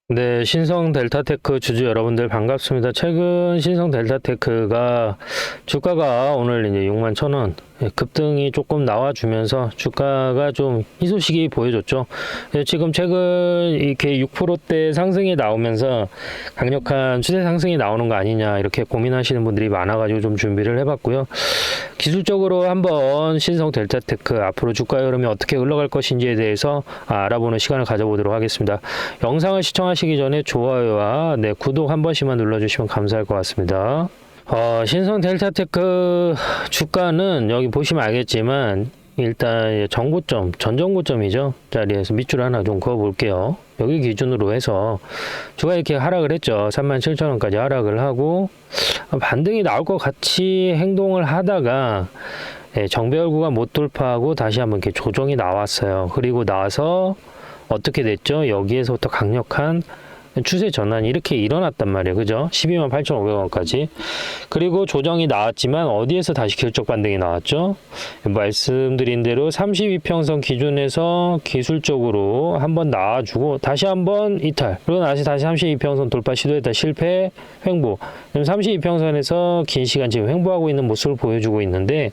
네, 신성 델타테크 주주 여러분들 반갑습니다. 최근 신성 델타테크가 주가가 오늘 이제 61,000원 급등이 조금 나와주면서 주가가 좀 희소식이 보여줬죠. 지금 최근 이렇게 6%대 상승이 나오면서 강력한 추세 상승이 나오는 거 아니냐 이렇게 고민하시는 분들이 많아가지고 좀 준비를 해봤고요. 기술적으로 한번 신성 델타테크 앞으로 주가 흐름이 어떻게 흘러갈 것인지에 대해서 알아보는 시간을 가져보도록 하겠습니다. 영상을 시청하시기 전에 좋아요와 구독 한 번씩만 눌러주시면 감사할 것 같습니다. 신성 델타테크 주가는 여기 보시면 알겠지만 일단 전고점, 전전고점이죠. 자리에서 밑줄 하나 좀 그어 볼게요. 여기 기준으로 해서 주가 이렇게 하락을 했죠. 37,000원까지 하락을 하고 반등이 나올 것 같이 행동을 하다가 정배열 구간 못 돌파하고 다시 한번 이렇게 조정이 나왔어요. 그리고 나서 어떻게 됐죠? 여기에서부터 강력한 추세 전환이 이렇게 일어났단 말이에요. 그죠? 128,500원까지. 그리고 조정이 나왔지만 어디에서 다시 결적 반등이 나왔죠? 말씀드린 대로 32평선 기준에서 기술적으로 한번 나와주고 다시 한번 이탈. 그리고 다시 32평선 돌파 시도했다 실패, 횡보. 32평선에서 긴 시간 지금 횡보하고 있는 모습을 보여주고 있는데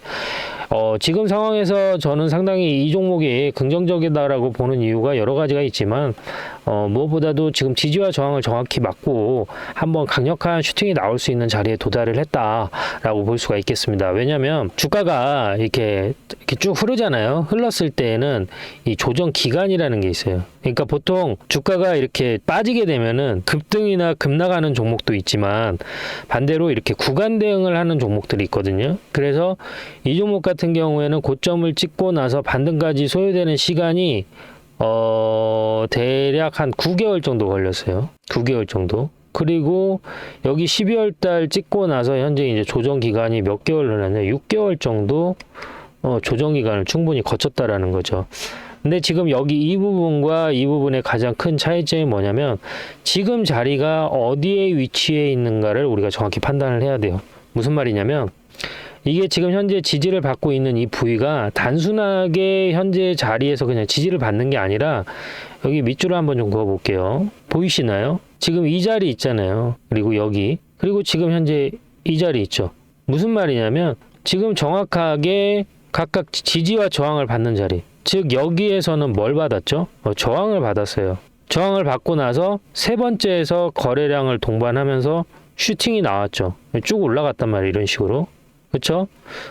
지금 상황에서 저는 상당히 이 종목이 긍정적이다라고 보는 이유가 여러 가지가 있지만 무엇보다도 지금 지지와 저항을 정확히 맞고 한번 강력한 슈팅이 나올 수 있는 자리에 도달을 했다라고 볼 수가 있겠습니다. 왜냐하면 주가가 이렇게 쭉 흐르잖아요. 흘렀을 때에는 이 조정 기간이라는 게 있어요. 그러니까 보통 주가가 이렇게 빠지게 되면은 급등이나 급락하는 종목도 있지만 반대로 이렇게 구간 대응을 하는 종목들이 있거든요. 그래서 이 종목 같은 경우에는 고점을 찍고 나서 반등까지 소요되는 시간이 대략 한 9개월 정도 걸렸어요. 9개월 정도. 그리고 여기 12월 달 찍고 나서 현재 이제 조정 기간이 몇 개월 흘렀냐? 6개월 정도 조정 기간을 충분히 거쳤다라는 거죠. 근데 지금 여기 이 부분과 이 부분의 가장 큰 차이점이 뭐냐면 지금 자리가 어디에 위치해 있는가를 우리가 정확히 판단을 해야 돼요. 무슨 말이냐면 이게 지금 현재 지지를 받고 있는 이 부위가 단순하게 현재 자리에서 그냥 지지를 받는 게 아니라 여기 밑줄을 한번 좀 그어 볼게요. 보이시나요? 지금 이 자리 있잖아요. 그리고 여기. 그리고 지금 현재 이 자리 있죠. 무슨 말이냐면 지금 정확하게 각각 지지와 저항을 받는 자리. 즉 여기에서는 뭘 받았죠? 저항을 받았어요. 저항을 받고 나서 세 번째에서 거래량을 동반하면서 슈팅이 나왔죠. 쭉 올라갔단 말이에요. 이런 식으로. 그렇죠?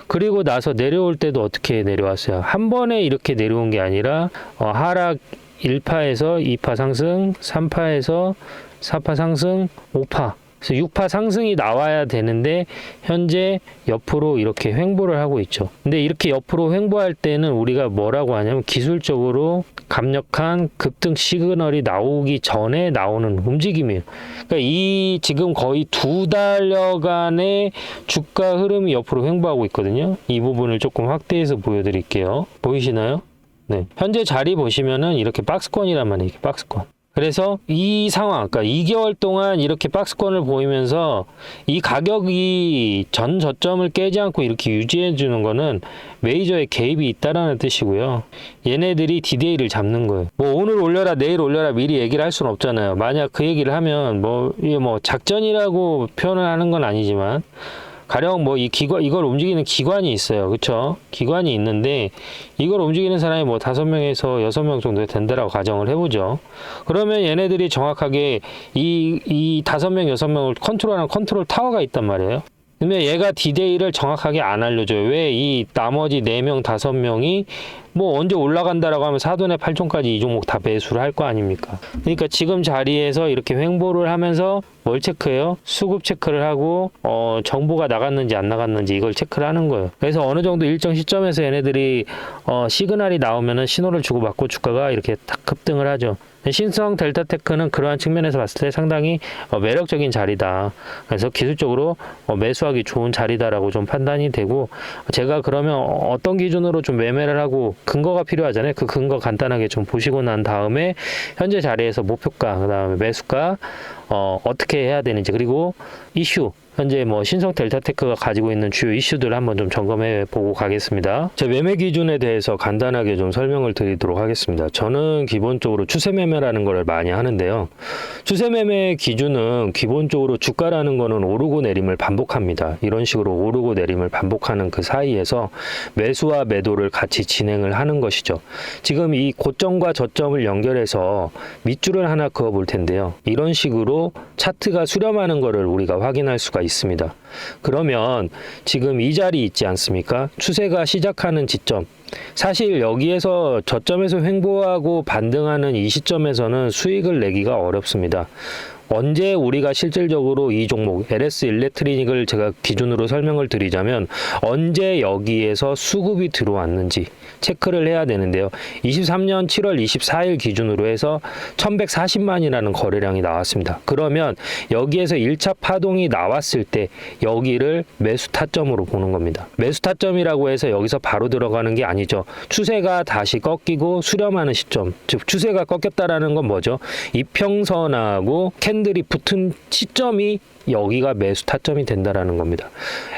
그리고 나서 내려올 때도 어떻게 내려왔어요? 한 번에 이렇게 내려온 게 아니라 하락 1파에서 2파 상승, 3파에서 4파 상승, 5파. 그래서 6파 상승이 나와야 되는데 현재 옆으로 이렇게 횡보를 하고 있죠. 근데 이렇게 옆으로 횡보할 때는 우리가 뭐라고 하냐면 기술적으로 강력한 급등 시그널이 나오기 전에 나오는 움직임이에요. 그러니까 이 지금 거의 2달여간의 주가 흐름이 옆으로 횡보하고 있거든요. 이 부분을 조금 확대해서 보여드릴게요. 보이시나요? 네. 현재 자리 보시면은 이렇게 박스권이란 말이에요. 이렇게 박스권. 그래서 이 상황, 그러니까 2개월 동안 이렇게 박스권을 보이면서 이 가격이 전 저점을 깨지 않고 이렇게 유지해 주는 거는 메이저의 개입이 있다라는 뜻이고요. 얘네들이 디데이를 잡는 거예요. 뭐 오늘 올려라, 내일 올려라 미리 얘기를 할 수는 없잖아요. 만약 그 얘기를 하면 이게 작전이라고 표현을 하는 건 아니지만 가령 이걸 움직이는 기관이 있어요. 그쵸? 기관이 있는데, 이걸 움직이는 사람이 5명에서 6명 정도 된다라고 가정을 해보죠. 그러면 얘네들이 정확하게 이 5명, 6명을 컨트롤하는 컨트롤 타워가 있단 말이에요. 근데 얘가 디데이를 정확하게 안 알려줘요. 왜 이 나머지 4명, 5명이 언제 올라간다라고 하면 사돈의 8촌까지 이 종목 다 매수를 할 거 아닙니까? 그러니까 지금 자리에서 이렇게 횡보를 하면서 뭘 체크해요? 수급 체크를 하고 정보가 나갔는지 안 나갔는지 이걸 체크를 하는 거예요. 그래서 어느 정도 일정 시점에서 얘네들이 시그널이 나오면은 신호를 주고받고 주가가 이렇게 딱 급등을 하죠. 신성 델타테크는 그러한 측면에서 봤을 때 상당히 매력적인 자리다. 그래서 기술적으로 매수하기 좋은 자리다라고 좀 판단이 되고, 제가 그러면 어떤 기준으로 좀 매매를 하고 근거가 필요하잖아요. 그 근거 간단하게 좀 보시고 난 다음에 현재 자리에서 목표가, 그 다음에 매수가 어떻게 해야 되는지, 그리고 이슈 현재 뭐 신성 델타테크가 가지고 있는 주요 이슈들을 한번 좀 점검해 보고 가겠습니다. 제 매매 기준에 대해서 간단하게 좀 설명을 드리도록 하겠습니다. 저는 기본적으로 추세 매매라는 걸 많이 하는데요. 추세 매매 기준은 기본적으로 주가라는 거는 오르고 내림을 반복합니다. 이런 식으로 오르고 내림을 반복하는 그 사이에서 매수와 매도를 같이 진행을 하는 것이죠. 지금 이 고점과 저점을 연결해서 밑줄을 하나 그어 볼 텐데요. 이런 식으로 차트가 수렴하는 것을 우리가 확인할 수가 있습니다. 그러면 지금 이 자리 있지 않습니까? 추세가 시작하는 지점. 사실 여기에서 저점에서 횡보하고 반등하는 이 시점에서는 수익을 내기가 어렵습니다. 언제 우리가 실질적으로 이 종목 LS 일렉트리닉을 제가 기준으로 설명을 드리자면 언제 여기에서 수급이 들어왔는지 체크를 해야 되는데요. 23년 7월 24일 기준으로 해서 1140만이라는 거래량이 나왔습니다. 그러면 여기에서 1차 파동이 나왔을 때 여기를 매수 타점으로 보는 겁니다. 매수 타점이라고 해서 여기서 바로 들어가는 게 아니죠. 추세가 다시 꺾이고 수렴하는 시점, 즉 추세가 꺾였다라는 건 뭐죠? 이평선하고 캔들이 붙은 시점이 여기가 매수 타점이 된다라는 겁니다.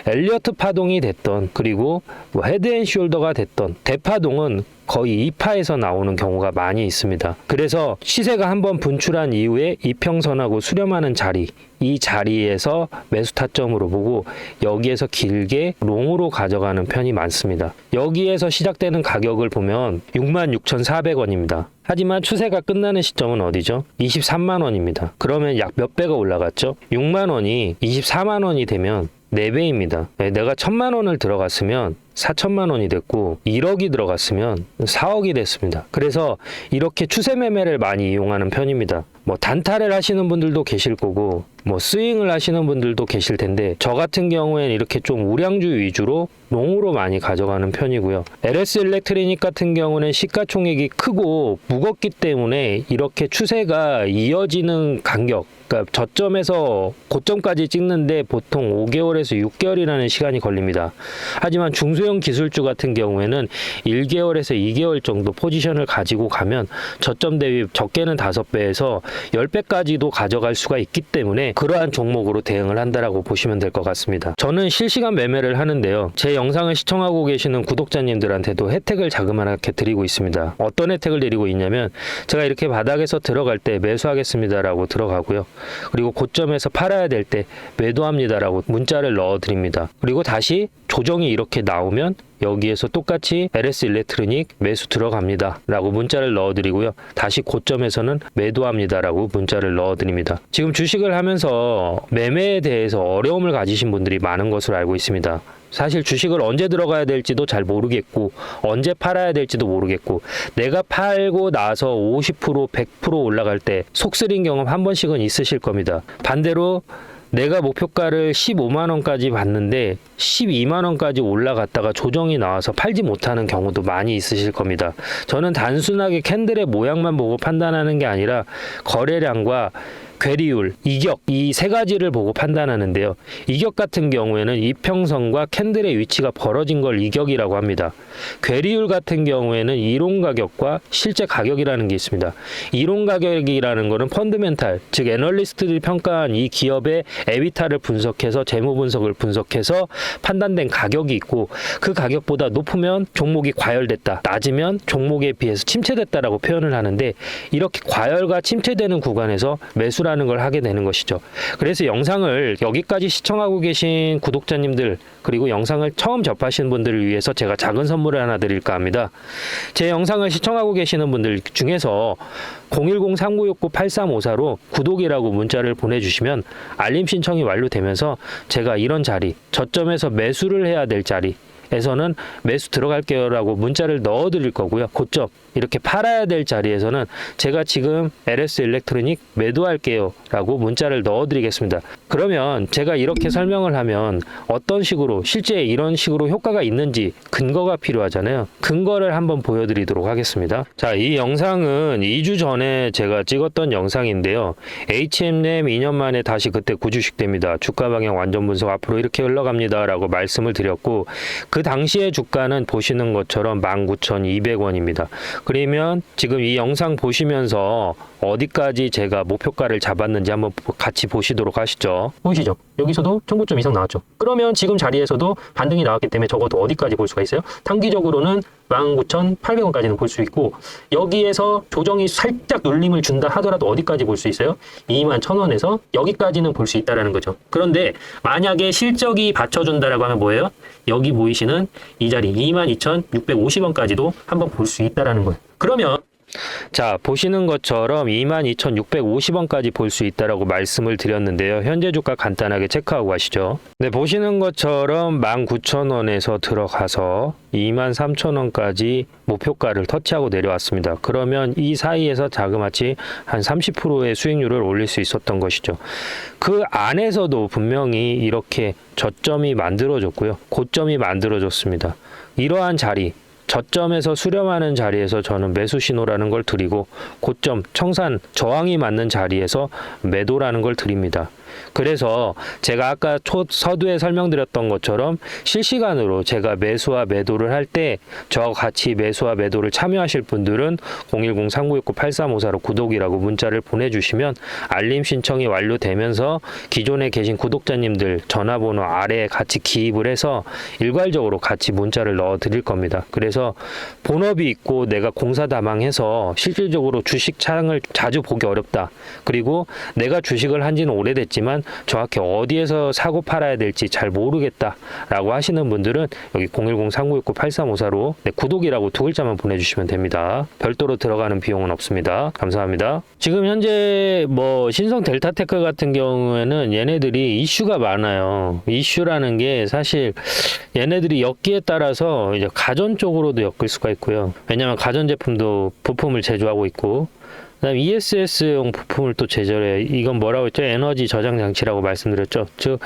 엘리어트 파동이 됐던 그리고 뭐 헤드앤숄더가 됐던 대파동은 거의 2파에서 나오는 경우가 많이 있습니다. 그래서 시세가 한번 분출한 이후에 이평선하고 수렴하는 자리, 이 자리에서 매수 타점으로 보고 여기에서 길게 롱으로 가져가는 편이 많습니다. 여기에서 시작되는 가격을 보면 66,400원입니다. 하지만 추세가 끝나는 시점은 어디죠? 23만 원입니다. 그러면 약 몇 배가 올라갔죠? 6만 원이 24만 원이 되면 4배입니다. 내가 1,000만 원을 들어갔으면 4천만 원이 됐고 1억이 들어갔으면 4억이 됐습니다. 그래서 이렇게 추세 매매를 많이 이용하는 편입니다. 뭐 단타를 하시는 분들도 계실 거고 뭐 스윙을 하시는 분들도 계실 텐데 저 같은 경우에는 이렇게 좀 우량주 위주로 롱으로 많이 가져가는 편이고요. LS 일렉트리닉 같은 경우는 시가총액이 크고 무겁기 때문에 이렇게 추세가 이어지는 간격, 그러니까 저점에서 고점까지 찍는데 보통 5개월에서 6개월이라는 시간이 걸립니다. 하지만 중소형 기술주 같은 경우에는 1개월에서 2개월 정도 포지션을 가지고 가면 저점 대비 적게는 5배에서 10배까지도 가져갈 수가 있기 때문에 그러한 종목으로 대응을 한다라고 보시면 될 것 같습니다. 저는 실시간 매매를 하는데요. 제 영상을 시청하고 계시는 구독자님들한테도 혜택을 자그마하게 드리고 있습니다. 어떤 혜택을 드리고 있냐면 제가 이렇게 바닥에서 들어갈 때 매수하겠습니다라고 들어가고요. 그리고 고점에서 팔아야 될 때 매도합니다라고 문자를 넣어드립니다. 그리고 다시 조정이 이렇게 나오면 여기에서 똑같이 LS 일렉트리닉 매수 들어갑니다 라고 문자를 넣어드리고요. 다시 고점에서는 매도합니다 라고 문자를 넣어드립니다. 지금 주식을 하면서 매매에 대해서 어려움을 가지신 분들이 많은 것으로 알고 있습니다. 사실 주식을 언제 들어가야 될지도 잘 모르겠고 언제 팔아야 될지도 모르겠고 내가 팔고 나서 50% 100% 올라갈 때 속쓰린 경험 한 번씩은 있으실 겁니다. 반대로 내가 목표가를 15만 원까지 봤는데 12만 원까지 올라갔다가 조정이 나와서 팔지 못하는 경우도 많이 있으실 겁니다. 저는 단순하게 캔들의 모양만 보고 판단하는 게 아니라 거래량과 괴리율, 이격 이 세 가지를 보고 판단하는데요. 이격 같은 경우에는 이평선과 캔들의 위치가 벌어진 걸 이격이라고 합니다. 괴리율 같은 경우에는 이론 가격과 실제 가격이라는 게 있습니다. 이론 가격이라는 거는 펀드멘탈, 즉 애널리스트들이 평가한 이 기업의 에비타를 분석해서 재무 분석을 분석해서 판단된 가격이 있고 그 가격보다 높으면 종목이 과열됐다, 낮으면 종목에 비해서 침체됐다라고 표현을 하는데 이렇게 과열과 침체되는 구간에서 매수라는 걸 하게 되는 것이죠. 그래서 영상을 여기까지 시청하고 계신 구독자님들 그리고 영상을 처음 접하시는 분들을 위해서 제가 작은 선물을 하나 드릴까 합니다. 제 영상을 시청하고 계시는 분들 중에서 010-3969-8354로 구독이라고 문자를 보내주시면 알림 신청이 완료되면서 제가 이런 자리, 저점에서 매수를 해야 될 자리 에서는 매수 들어갈게요 라고 문자를 넣어 드릴 거고요. 고점 이렇게 팔아야 될 자리에서는 제가 지금 LS 일렉트로닉 매도할게요 라고 문자를 넣어 드리겠습니다. 그러면 제가 이렇게 설명을 하면 어떤 식으로 실제 이런 식으로 효과가 있는지 근거가 필요하잖아요. 근거를 한번 보여드리도록 하겠습니다. 자, 이 영상은 2주 전에 제가 찍었던 영상인데요. HMM 2년 만에 다시 그때 구주식됩니다. 주가 방향 완전 분석 앞으로 이렇게 흘러갑니다 라고 말씀을 드렸고 그 당시의 주가는 보시는 것처럼 19,200원입니다. 그러면 지금 이 영상 보시면서 어디까지 제가 목표가를 잡았는지 한번 같이 보시도록 하시죠. 보시죠. 여기서도 1900점 이상 나왔죠. 그러면 지금 자리에서도 반등이 나왔기 때문에 적어도 어디까지 볼 수가 있어요? 단기적으로는 19,800원까지는 볼 수 있고, 여기에서 조정이 살짝 눌림을 준다 하더라도 어디까지 볼 수 있어요? 21,000원에서 여기까지는 볼 수 있다라는 거죠. 그런데 만약에 실적이 받쳐준다라고 하면 뭐예요? 여기 보이시는 이 자리 22,650원까지도 한번 볼 수 있다라는 거예요. 그러면 자, 보시는 것처럼 22,650원까지 볼 수 있다라고 말씀을 드렸는데요. 현재 주가 간단하게 체크하고 가시죠. 네, 보시는 것처럼 19,000원에서 들어가서 23,000원까지 목표가를 터치하고 내려왔습니다. 그러면 이 사이에서 자그마치 한 30%의 수익률을 올릴 수 있었던 것이죠. 그 안에서도 분명히 이렇게 저점이 만들어졌고요. 고점이 만들어졌습니다. 이러한 자리, 저점에서 수렴하는 자리에서 저는 매수 신호라는 걸 드리고, 고점, 청산, 저항이 맞는 자리에서 매도라는 걸 드립니다. 그래서 제가 아까 서두에 설명드렸던 것처럼 실시간으로 제가 매수와 매도를 할 때 저와 같이 매수와 매도를 참여하실 분들은 010-3969-8354로 구독이라고 문자를 보내주시면 알림 신청이 완료되면서 기존에 계신 구독자님들 전화번호 아래에 같이 기입을 해서 일괄적으로 같이 문자를 넣어 드릴 겁니다. 그래서 본업이 있고 내가 공사다망해서 실질적으로 주식 창을 자주 보기 어렵다. 그리고 내가 주식을 한 지는 오래됐지만 정확히 어디에서 사고 팔아야 될지 잘 모르겠다라고 하시는 분들은 여기 010-3969-8354로 구독이라고 두 글자만 보내주시면 됩니다. 별도로 들어가는 비용은 없습니다. 감사합니다. 지금 현재 뭐 신성 델타테크 같은 경우에는 얘네들이 이슈가 많아요. 이슈라는 게 사실 얘네들이 엮기에 따라서 이제 가전 쪽으로도 엮일 수가 있고요. 왜냐하면 가전제품도 부품을 제조하고 있고, 그다음 ESS용 부품을 또 제조해. 이건 뭐라고 했죠? 에너지 저장 장치라고 말씀드렸죠. 즉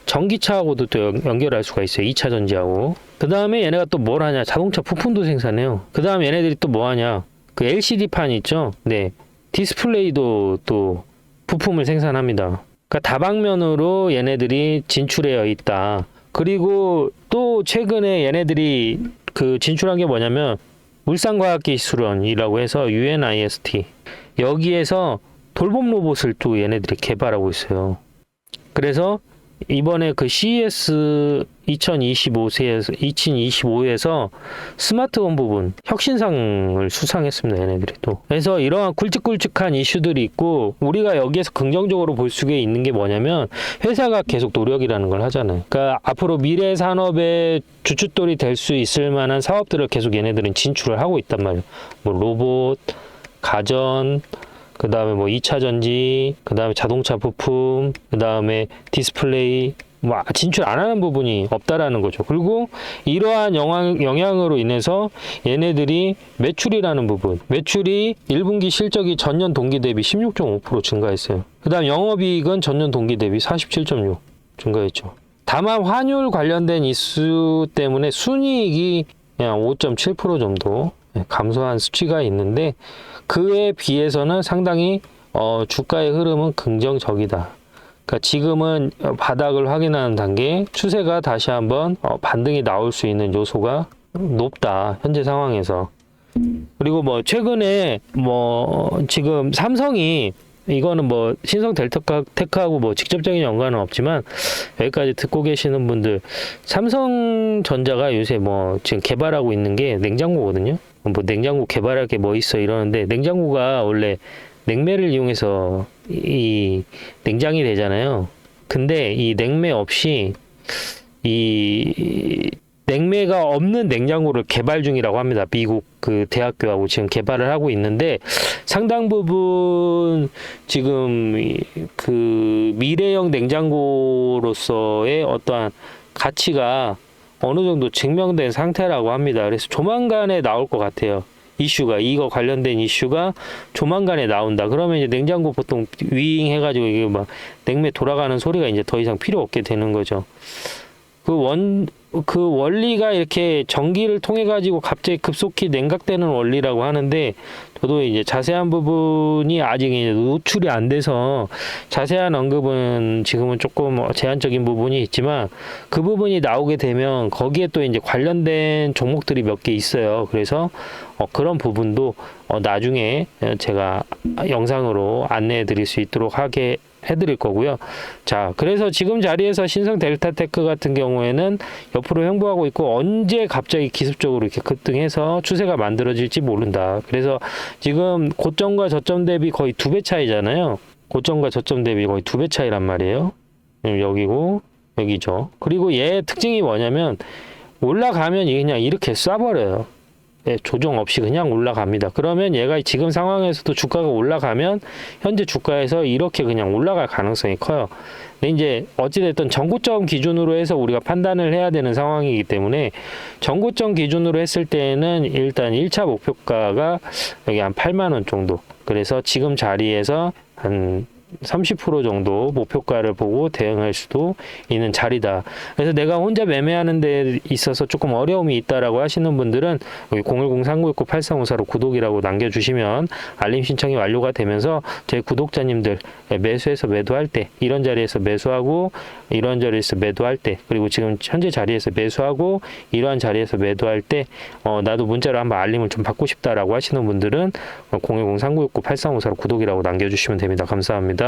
전기차하고도 또 연결할 수가 있어요. 2차 전지하고. 그다음에 얘네가 또 뭘 하냐? 자동차 부품도 생산해요. 그다음 얘네들이 또 뭐 하냐? 그 LCD판 있죠? 네. 디스플레이도 또 부품을 생산합니다. 그러니까 다방면으로 얘네들이 진출해 있다. 그리고 또 최근에 얘네들이 그 진출한 게 뭐냐면 울산과학기술원이라고 해서 UNIST, 여기에서 돌봄 로봇을 또 얘네들이 개발하고 있어요. 그래서 이번에 그 CES 2025에서 스마트홈 부분 혁신상을 수상했습니다. 얘네들이 또. 그래서 이러한 굵직굵직한 이슈들이 있고, 우리가 여기에서 긍정적으로 볼 수가 있는 게 뭐냐면 회사가 계속 노력이라는 걸 하잖아요. 그러니까 앞으로 미래 산업의 주춧돌이 될 수 있을 만한 사업들을 계속 얘네들은 진출을 하고 있단 말이에요. 뭐 로봇, 가전, 그 다음에 뭐 2차 전지, 그 다음에 자동차 부품, 그 다음에 디스플레이, 뭐 진출 안 하는 부분이 없다라는 거죠. 그리고 이러한 영향으로 인해서 얘네들이 매출이라는 부분, 매출이 1분기 실적이 전년 동기 대비 16.5% 증가했어요. 그 다음 영업이익은 전년 동기 대비 47.6% 증가했죠. 다만 환율 관련된 이슈 때문에 순이익이 그냥 5.7% 정도 감소한 수치가 있는데, 그에 비해서는 상당히 주가의 흐름은 긍정적이다. 그러니까 지금은 바닥을 확인하는 단계, 추세가 다시 한번 반등이 나올 수 있는 요소가 높다, 현재 상황에서. 그리고 뭐 최근에 뭐 지금 삼성이, 이거는 뭐 신성 델타테크하고 뭐 직접적인 연관은 없지만 여기까지 듣고 계시는 분들, 삼성전자가 요새 뭐 지금 개발하고 있는 게 냉장고거든요. 뭐 냉장고 개발할 게 뭐 있어 이러는데, 냉장고가 원래 냉매를 이용해서 이 냉장이 되잖아요. 근데 이 냉매 없이 이 냉매가 없는 냉장고를 개발 중이라고 합니다. 미국 그 대학교하고 지금 개발을 하고 있는데, 상당 부분 지금 그 미래형 냉장고로서의 어떠한 가치가 어느 정도 증명된 상태라고 합니다. 그래서 조만간에 나올 것 같아요. 이슈가, 이거 관련된 이슈가 조만간에 나온다. 그러면 이제 냉장고 보통 위잉 해가지고 이게 막 냉매 돌아가는 소리가 이제 더 이상 필요 없게 되는 거죠. 그 원리가 이렇게 전기를 통해 가지고 갑자기 급속히 냉각되는 원리라고 하는데, 저도 이제 자세한 부분이 아직 이제 노출이 안 돼서 자세한 언급은 지금은 조금 제한적인 부분이 있지만, 그 부분이 나오게 되면 거기에 또 이제 관련된 종목들이 몇 개 있어요. 그래서 그런 부분도 나중에 제가 영상으로 안내해 드릴 수 있도록 해드릴 거고요. 자, 그래서 지금 자리에서 신성 델타테크 같은 경우에는 옆으로 횡보하고 있고 언제 갑자기 기습적으로 이렇게 급등해서 추세가 만들어질지 모른다. 그래서 지금 고점과 저점 대비 거의 2배 차이잖아요. 고점과 저점 대비 거의 2배 차이란 말이에요. 여기고 여기죠. 그리고 얘 특징이 뭐냐면 올라가면 그냥 이렇게 쏴버려요. 네, 조정 없이 그냥 올라갑니다. 그러면 얘가 지금 상황에서도 주가가 올라가면 현재 주가에서 이렇게 그냥 올라갈 가능성이 커요. 근데 이제 어찌됐든 전고점 기준으로 해서 우리가 판단을 해야 되는 상황이기 때문에 전고점 기준으로 했을 때는 일단 1차 목표가가 여기 한 8만 원 정도. 그래서 지금 자리에서 한 30% 정도 목표가를 보고 대응할 수도 있는 자리다. 그래서 내가 혼자 매매하는 데 있어서 조금 어려움이 있다라고 하시는 분들은 여기 010-3969-8354로 구독이라고 남겨주시면 알림 신청이 완료가 되면서 제 구독자님들 매수해서 매도할 때 이런 자리에서 매수하고 이런 자리에서 매도할 때 그리고 지금 현재 자리에서 매수하고 이러한 자리에서 매도할 때 나도 문자로 한번 알림을 좀 받고 싶다라고 하시는 분들은 010-3969-8354로 구독이라고 남겨주시면 됩니다. 감사합니다.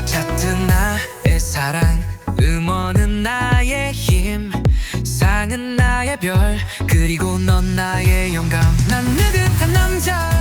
잦은 나의 사랑 음원은 나의 힘 상은 나의 별 그리고 넌 나의 영감 난 느긋한 남자